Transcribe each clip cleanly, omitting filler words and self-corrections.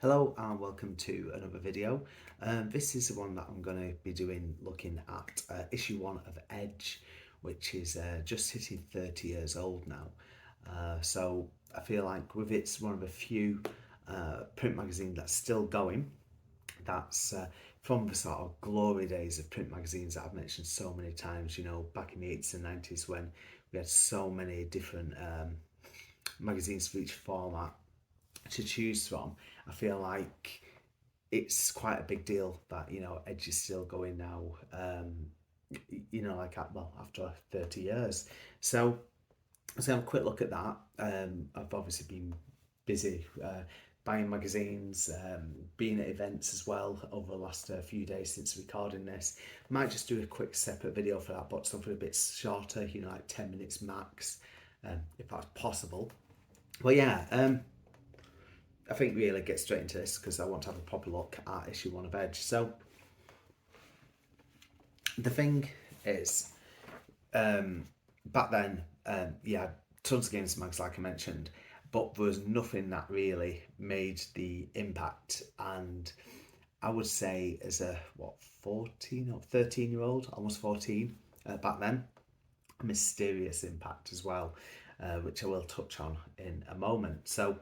Hello and welcome to another video. This is the one that I'm going to be doing looking at issue 1 of Edge, which is just hitting 30 years old now. So I feel like with it's one of the few print magazine that's still going, that's from the sort of glory days of print magazines that I've mentioned so many times, you know, back in the 80s and 90s when we had so many different magazines for each format to choose from. I feel like it's quite a big deal that Edge is still going now. After 30 years. So let's have a quick look at that. I've obviously been busy buying magazines, being at events as well over the last few days since recording this. Might just do a quick separate video for that, but something a bit shorter, like 10 minutes max, if that's possible. But yeah, I think really get straight into this because I want to have a proper look at issue 1 of Edge. So the thing is, back then, tons of games mags like I mentioned, but there was nothing that really made the impact. And I would say as a 14 or 13-year-old, almost 14 back then, a mysterious impact as well, which I will touch on in a moment. So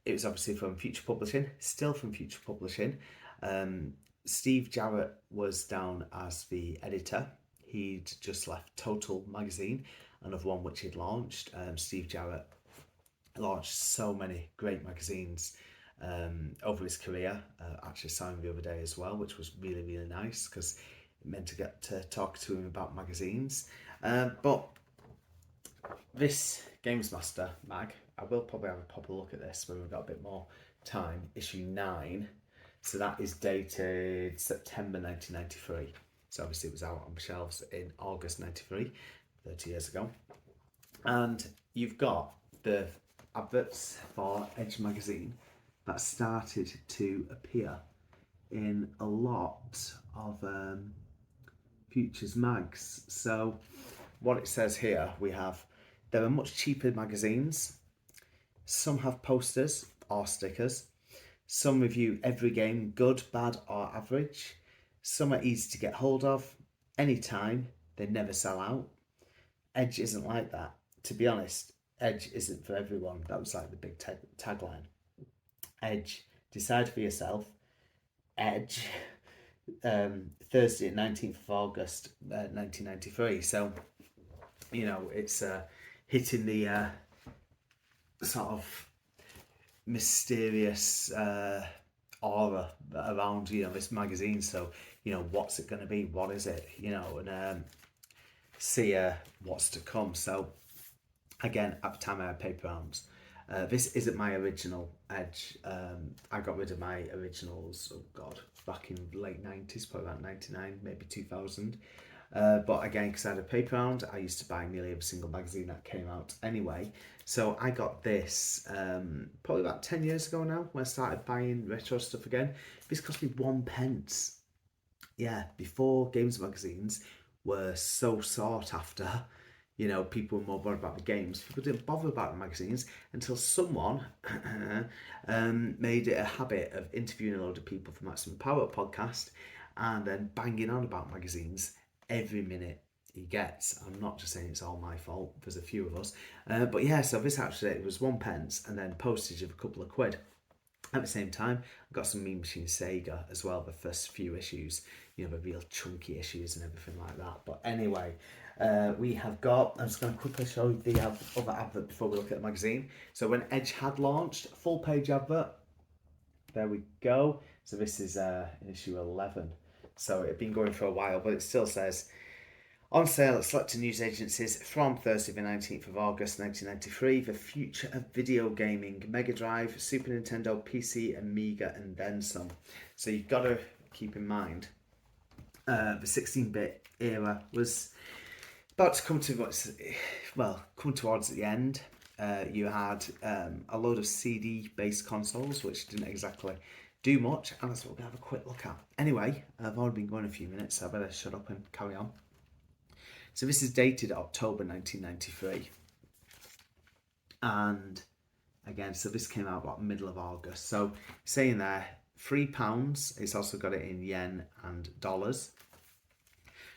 it was obviously from Future Publishing, still from Future Publishing. Steve Jarrett was down as the editor. He'd just left Total magazine, another one which he'd launched. Steve Jarrett launched so many great magazines over his career. Actually saw him the other day as well, which was really, really nice because it meant to get to talk to him about magazines. But this Games Master mag, I will probably have a proper look at this when we've got a bit more time. Issue 9. So that is dated September 1993. So obviously it was out on the shelves in August 93, 30 years ago. And you've got the adverts for Edge magazine that started to appear in a lot of Futures mags. So what it says here, we have, there are much cheaper magazines. Some have posters or stickers. Some review every game, good, bad or average. Some are easy to get hold of, anytime, they never sell out. Edge isn't like that. To be honest, Edge isn't for everyone. That was like the big tagline. Edge, decide for yourself. Edge, Thursday, 19th of August, 1993. So, it's hitting the sort of mysterious aura around this magazine. So what's it going to be, what is it, and see what's to come. So again, at the time I had paper rounds. This isn't my original Edge. I got rid of my originals, back in the late 90s, probably about 99, maybe 2000. But again, because I had a paper round, I used to buy nearly every single magazine that came out anyway. So I got this probably about 10 years ago now, when I started buying retro stuff again. This cost me 1p. Yeah, before games magazines were so sought after, people were more bothered about the games. People didn't bother about the magazines until someone made it a habit of interviewing a load of people for Maximum Power podcast and then banging on about magazines every minute he gets. I'm not just saying it's all my fault, there's a few of us. But yeah, so this actually, it was 1p and then postage of a couple of quid. At the same time, I got some Mean Machine Sega as well, the first few issues, the real chunky issues and everything like that. But anyway, we have got, I'm just going to quickly show you the other advert before we look at the magazine. So when Edge had launched, full page advert, there we go. So this is in issue 11. So it had been going for a while, but it still says, on sale at selected news agencies from Thursday the 19th of August 1993, the future of video gaming, Mega Drive, Super Nintendo, PC, Amiga and then some. So you've got to keep in mind the 16-bit era was about to come towards the end. You had a load of CD-based consoles, which didn't exactly do much, and that's what we're going to have a quick look at. Anyway, I've already been going a few minutes, so I better shut up and carry on. So this is dated October 1993. And again, so this came out about middle of August. So saying there, £3. It's also got it in yen and dollars.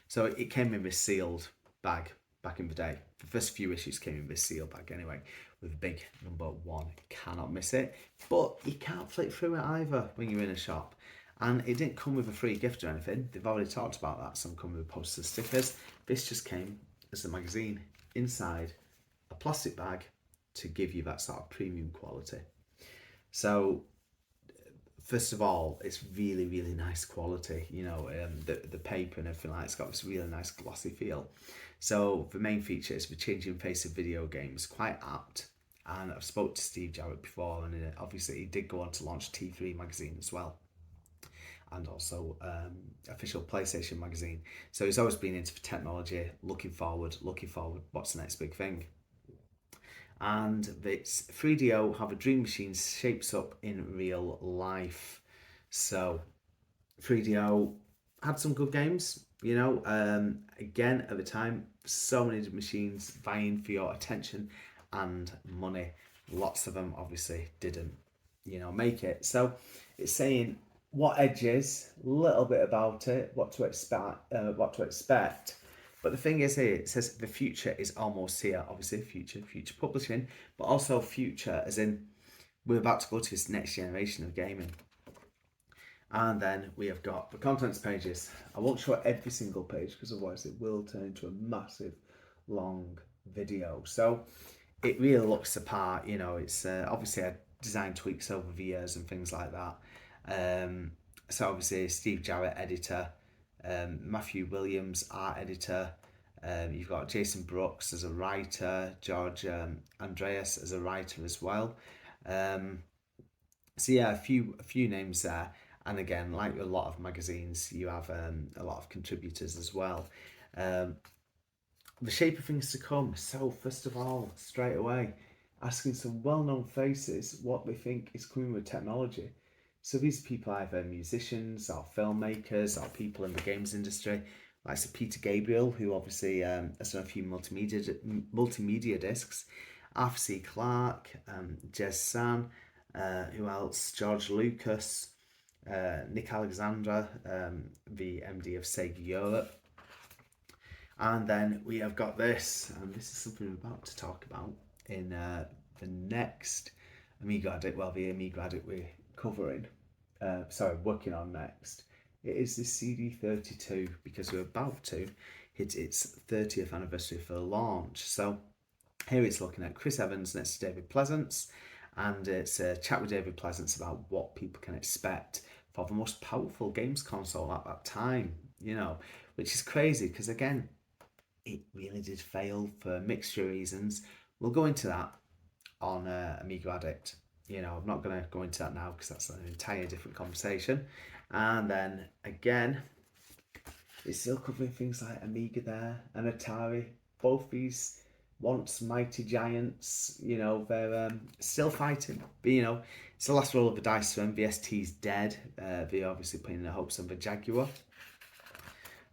So it came in this sealed bag back in the day. The first few issues came in this sealed bag anyway, with a big number 1. Cannot miss it. But you can't flick through it either when you're in a shop. And it didn't come with a free gift or anything. They've already talked about that. Some come with posters, stickers. This just came as a magazine inside a plastic bag to give you that sort of premium quality. So first of all, it's really, really nice quality. You know, the paper and everything like that, it's got this really nice glossy feel. So the main feature is the changing face of video games, quite apt. And I've spoke to Steve Jarrett before, and obviously he did go on to launch T3 magazine as well, and also official PlayStation magazine. So he's always been into the technology, looking forward, what's the next big thing. And it's 3DO how the Dream Machine shapes up in real life. So 3DO had some good games, you know. Again, at the time, so many machines vying for your attention and money. Lots of them obviously didn't, you know, make it. So it's saying what edges, a little bit about it, what to expect. But the thing is here, it says the future is almost here. Obviously, future publishing, but also future as in we're about to go to this next generation of gaming. And then we have got the contents pages. I won't show every single page because otherwise it will turn into a massive, long video. So it really looks the part, you know. It's obviously had design tweaks over the years and things like that. So obviously Steve Jarrett, editor, Matthew Williams, art editor. You've got Jason Brooks as a writer, George Andreas as a writer as well. So yeah, a few names there. And again, like a lot of magazines, you have a lot of contributors as well. The shape of things to come. So first of all, straight away, asking some well-known faces what they think is coming with technology. So these people are either musicians or filmmakers or people in the games industry, like Sir Peter Gabriel, who obviously has done a few multimedia discs, Arthur C. Clarke, Jez San, who else? George Lucas, Nick Alexandra, the MD of Sega Europe. And then we have got this, and this is something we're about to talk about in the next Amiga Addict, well, the Amiga Addict we're covering, working on next. It is the CD32, because we're about to hit its 30th anniversary for launch. So here it's looking at Chris Evans next to David Pleasance, and it's a chat with David Pleasance about what people can expect for the most powerful games console at that time, you know, which is crazy because, again, it really did fail for mixture reasons. We'll go into that on Amiga Addict. You know, I'm not going to go into that now because that's an entire different conversation. And then, again, it's still covering things like Amiga there and Atari. Both these once mighty giants, you know, they're still fighting. But, you know, it's the last roll of the dice for them. The ST's dead. They're obviously putting their hopes on the Jaguar.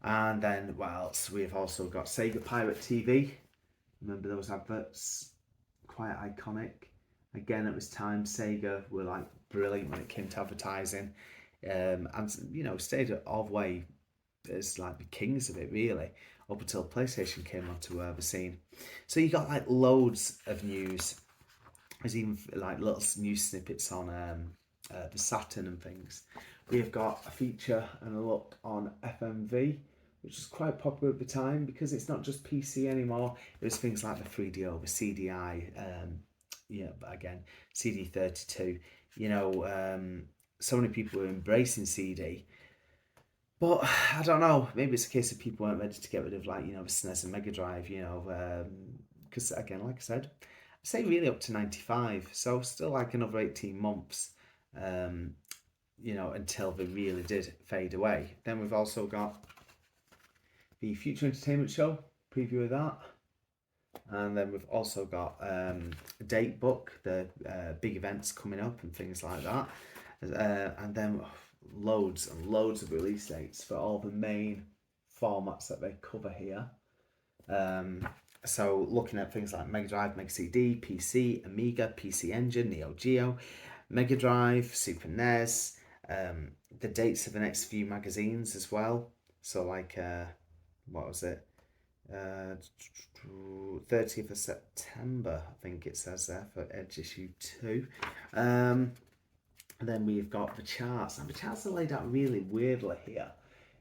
And then what else? We've also got Sega Pirate TV. Remember those adverts? Quite iconic. Again, at this time, Sega were like brilliant when it came to advertising. And, you know, stayed all the way as like the kings of it, really, up until PlayStation came onto the scene. So you got like loads of news. There's even like little news snippets on the Saturn and things. We have got a feature and a look on FMV, which was quite popular at the time because it's not just PC anymore. It was things like the 3DO, the CDI, but again, CD32. You know, so many people were embracing CD. But I don't know, maybe it's a case of people weren't ready to get rid of, like, you know, the SNES and Mega Drive, you know, because again, like I said, I say really up to 95, so still like another 18 months, you know, until they really did fade away. Then we've also got the Future Entertainment Show, preview of that. And then we've also got a date book, the big events coming up and things like that. And then loads and loads of release dates for all the main formats that they cover here. So looking at things like Mega Drive, Mega CD, PC, Amiga, PC Engine, Neo Geo, Mega Drive, Super NES, the dates of the next few magazines as well. So like, what was it? 30th of September, I think it says there for Edge issue 2. And then we've got the charts. And the charts are laid out really weirdly here.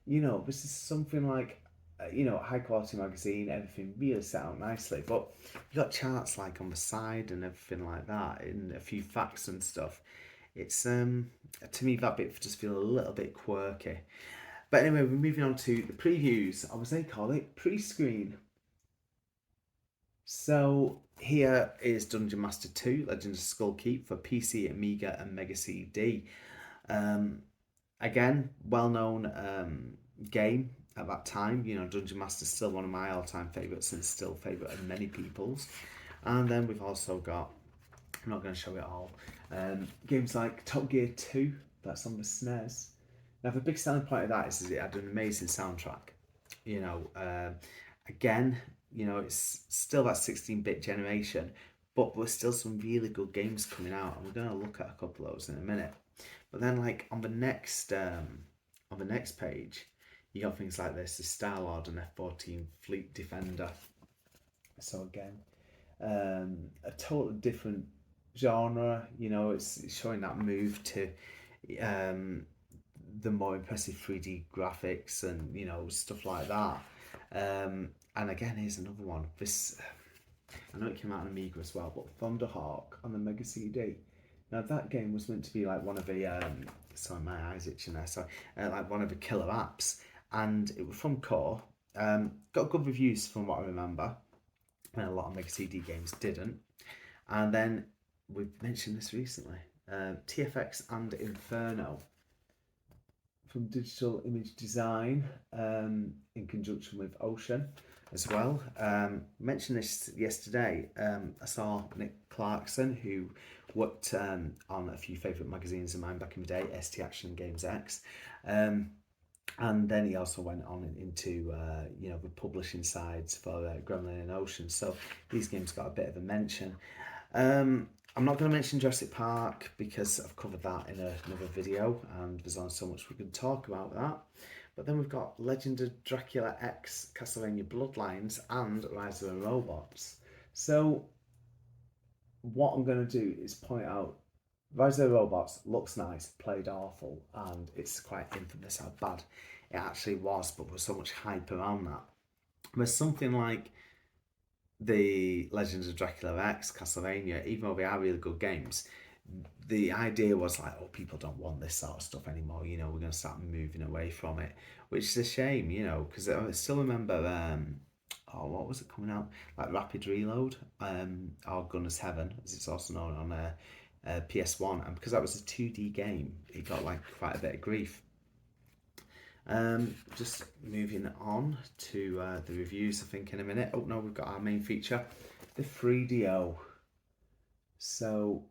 This is something like, high quality magazine, everything really set out nicely. But you've got charts like on the side and everything like that, and a few facts and stuff. It's, to me, that bit just feel a little bit quirky. But anyway, we're moving on to the previews, or as they call it, pre-screen. So here is Dungeon Master 2, Legend of Skull Keep for PC, Amiga, and Mega CD. Again, well-known game at that time. Dungeon Master is still one of my all-time favourites and still favourite of many people's. And then we've also got, I'm not going to show it all, games like Top Gear 2, that's on the SNES. Now, the big selling point of that is it had an amazing soundtrack. Again, it's still that 16-bit generation, but there's still some really good games coming out, and we're going to look at a couple of those in a minute. But then, like on the next page, you got things like this: the Star-Lord and F-14 Fleet Defender. So again, a totally different genre. It's showing that move to the more impressive 3D graphics and stuff like that. And again, here's another one. This, I know it came out on Amiga as well, but Thunderhawk on the Mega CD. Now that game was meant to be like one of the sorry, my eyes itching there. So like one of the killer apps, and it was from Core. Got good reviews from what I remember, and a lot of Mega CD games didn't. And then we've mentioned this recently, TFX and Inferno from Digital Image Design in conjunction with Ocean as well. Mentioned this yesterday. I saw Nick Clarkson, who worked on a few favourite magazines of mine back in the day, ST Action, Games X. And then he also went on into the publishing sides for Gremlin and Ocean. So these games got a bit of a mention. I'm not going to mention Jurassic Park because I've covered that in another video, and there's only so much we can talk about that. But then we've got Legend of Dracula X, Castlevania Bloodlines, and Rise of the Robots. So what I'm going to do is point out Rise of the Robots looks nice, played awful, and it's quite infamous how bad it actually was, but there was so much hype around that. There's something like the Legends of Dracula X, Castlevania, even though they are really good games, the idea was like, oh, people don't want this sort of stuff anymore. We're going to start moving away from it, which is a shame, because I still remember, what was it coming out? Like Rapid Reload, or Gunner's Heaven, as it's also known on PS1, and because that was a 2D game, it got like quite a bit of grief. Just moving on to the reviews, I think, in a minute. Oh no, we've got our main feature, the 3DO. So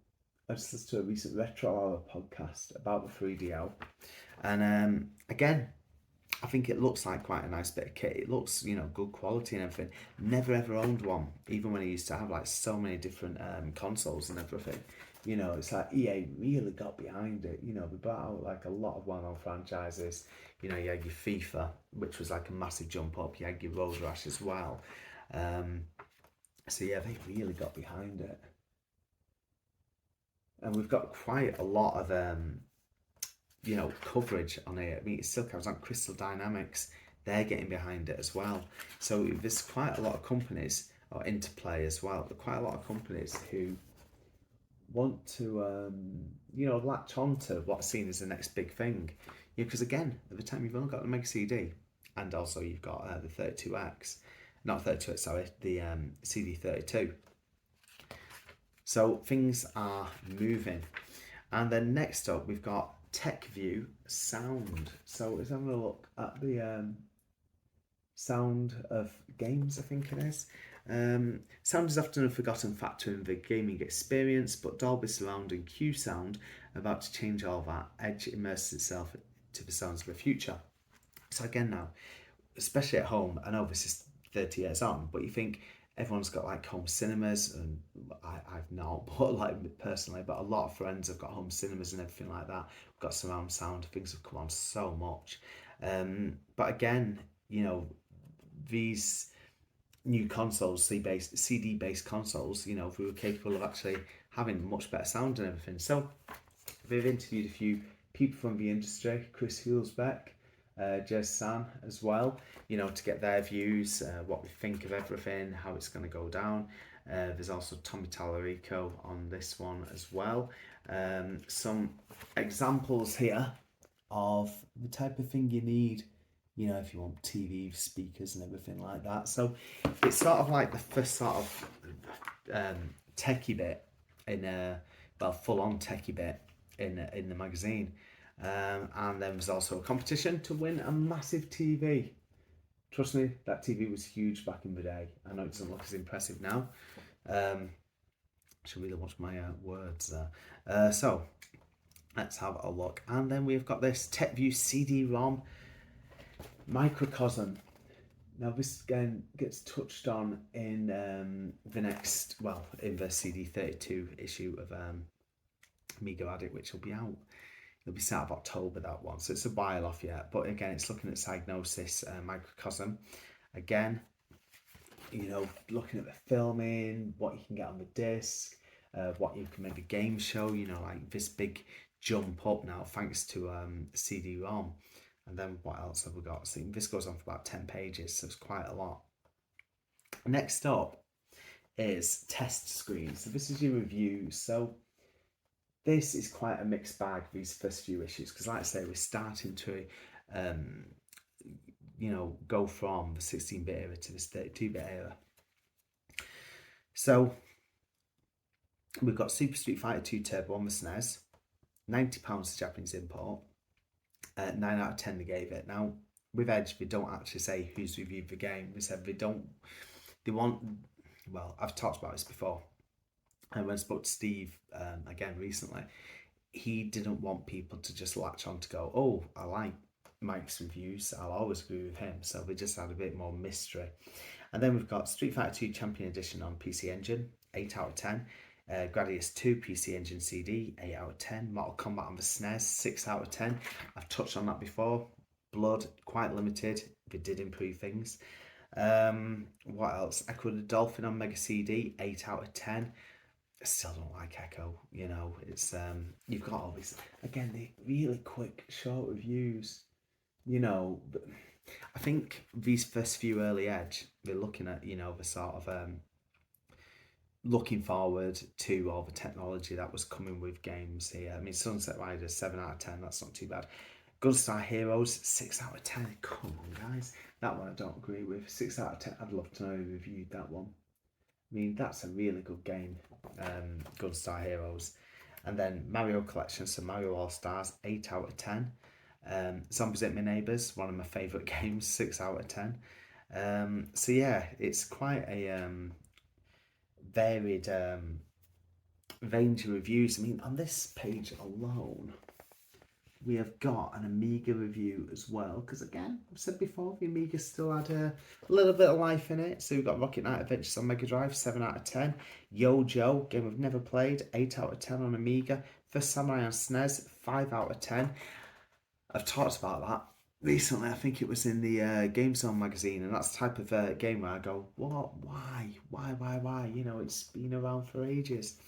I just listened to a recent Retro Hour podcast about the 3DO, and again, I think it looks like quite a nice bit of kit. It looks, good quality and everything. Never ever owned one, even when I used to have like so many different consoles and everything. It's like EA really got behind it. They brought out like a lot of well-known franchises. You had your FIFA, which was like a massive jump up. You had your Road Rash as well. So yeah, they really got behind it. And we've got quite a lot of coverage on it. I mean, it still comes on Crystal Dynamics. They're getting behind it as well. So there's quite a lot of companies, or Interplay as well, but quite a lot of companies who want to, latch on to what's seen as the next big thing. Because again, at the time you've only got the Mega CD, and also you've got the 32X, not 32X, sorry, the CD32. So things are moving. And then next up, we've got TechView Sound. So let's have a look at the sound of games, I think it is. Sound is often a forgotten factor in the gaming experience, but Dolby Surround and Q Sound are about to change all that. Edge immerses itself to the sounds of the future. So again now, especially at home, I know this is 30 years on, but you think everyone's got like home cinemas, and I've not, but like personally, but a lot of friends have got home cinemas and everything like that. We've got surround sound, things have come on so much. But again, you know, these new consoles, CD based consoles, you know, we were capable of actually having much better sound and everything. So they've interviewed a few people from the industry, Chris Hulsbeck, Jez San as well, you know, to get their views, what we think of everything, how it's going to go down. There's also Tommy Tallarico on this one as well. Some examples here of the type of thing you need, you know, if you want TV speakers and everything like that. So it's sort of like the first sort of techie bit in a, well, full on techie bit in the magazine. And then there's also a competition to win a massive TV. Trust me, that TV was huge back in the day. I know it doesn't look as impressive now. I should really watch my words there. So let's have a look. And then we've got this TechView CD-ROM microcosm. Now this again gets touched on in the next, well, in the CD32 issue of Amiga Addict, which will be out. It'll be start of October, that one, so it's a while off yet. But again, it's looking at Psygnosis microcosm. Again, you know, looking at the filming, what you can get on the disc, what you can make a game show. You know, like this big jump up now thanks to CD-ROM. And then what else have we got? So this goes on for about 10 pages, so it's quite a lot. Next up is test screens. So this is your review. So this is quite a mixed bag, these first few issues, because like I say, we're starting to you know, go from the 16-bit era to this 32-bit era. So we've got Super Street Fighter 2 Turbo on the SNES, £90 Japanese import, 9 out of 10 they gave it. Now with Edge, they don't actually say who's reviewed the game. They said they want, well, I've talked about this before, and when I spoke to Steve again recently, he didn't want people to just latch on to go, oh, I like Mike's reviews, I'll always agree with him. So we just had a bit more mystery. And then we've got Street Fighter 2 Champion Edition on PC Engine, 8 out of 10. Gradius 2 PC Engine CD, 8 out of 10. Mortal Kombat on the SNES, 6 out of 10. I've touched on that before. Blood, quite limited. They did improve things. What else? Echo the Dolphin on Mega CD, 8 out of 10. I still don't like Echo, you know, it's you've got all these, again, the really quick short reviews, you know. But I think these first few early Edge, they're looking at, you know, the sort of looking forward to all the technology that was coming with games here. I mean, Sunset Riders, 7 out of 10, that's not too bad. Gunstar Heroes, 6 out of 10. Come on, guys. That one I don't agree with. 6 out of 10. I'd love to know who reviewed that one. I mean, that's a really good game, Gunstar Heroes. And then Mario Collection, so Mario All Stars, 8 out of 10. Zombies Ate My Neighbours, one of my favourite games, 6 out of 10. So yeah, it's quite a varied range of reviews. I mean, on this page alone, we have got an Amiga review as well, because again, I've said before, the Amiga still had a little bit of life in it. So we've got Rocket Knight Adventures on Mega Drive, 7 out of 10. Yo-Jo, game I've never played, 8 out of 10 on Amiga. First Samurai on SNES, 5 out of 10. I've talked about that recently. I think it was in the Game Zone magazine, and that's the type of game where I go, what, why? You know, it's been around for ages.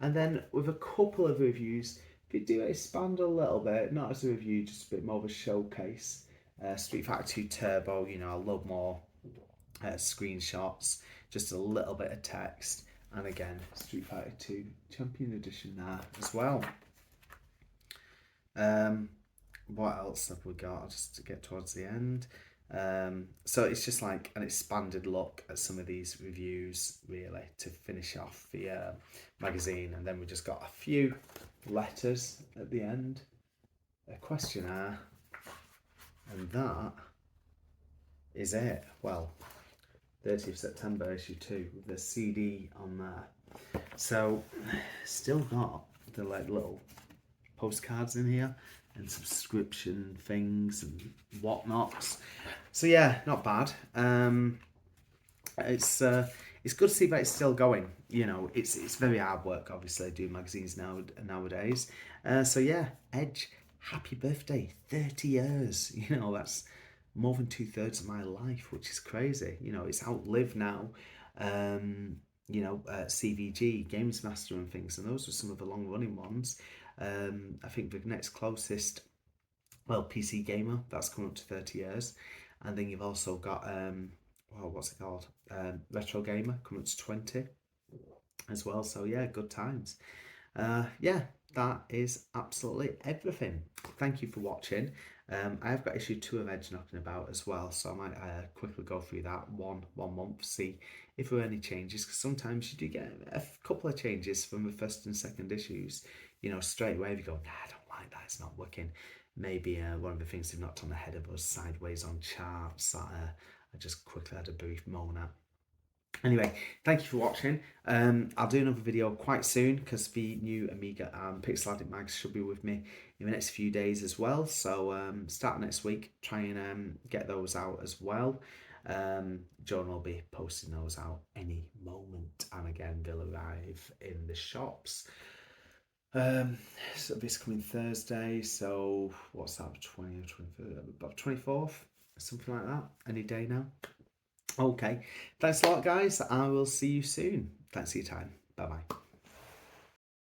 And then with a couple of reviews, they do expand a little bit, not as a review, just a bit more of a showcase. Street Fighter 2 Turbo, you know, I love more screenshots, just a little bit of text, and again, Street Fighter 2 Champion Edition there as well. What else have we got? I'll just get towards the end. So it's just like an expanded look at some of these reviews, really, to finish off the magazine. And then we just got a few letters at the end, a questionnaire, and that is it. Well, 30th September issue 2 with the CD on there. So still got the like little postcards in here and subscription things and whatnots. So yeah, not bad. It's it's good to see that it's still going. You know, it's very hard work, obviously, doing magazines nowadays. So yeah, Edge, happy birthday, 30 years. You know, that's more than 2/3 of my life, which is crazy. You know, it's outlived now. CVG, Games Master, and things, and those were some of the long running ones. I think the next closest, well, PC Gamer, that's coming up to 30 years. And then you've also got, what's it called? Retro Gamer coming up to 20 as well. So, yeah, good times. Yeah, that is absolutely everything. Thank you for watching. I have got issue 2 of Edge knocking about as well, so I might quickly go through that one month, see if there are any changes, because sometimes you do get a couple of changes from the first and second issues. You know, straight away if you go, nah, I don't like that, it's not working. Maybe one of the things they've knocked on the head of us sideways on charts that I just quickly had a brief moan at. Anyway, thank you for watching. I'll do another video quite soon because the new Amiga and Pixel Addict mags should be with me in the next few days as well. So start next week, try and get those out as well. John will be posting those out any moment, and again they'll arrive in the shops. So this coming Thursday, so what's that, 20th, 23rd, about 24th, something like that, any day now. Okay, thanks a lot, guys. I will see you soon. Thanks for your time. Bye bye.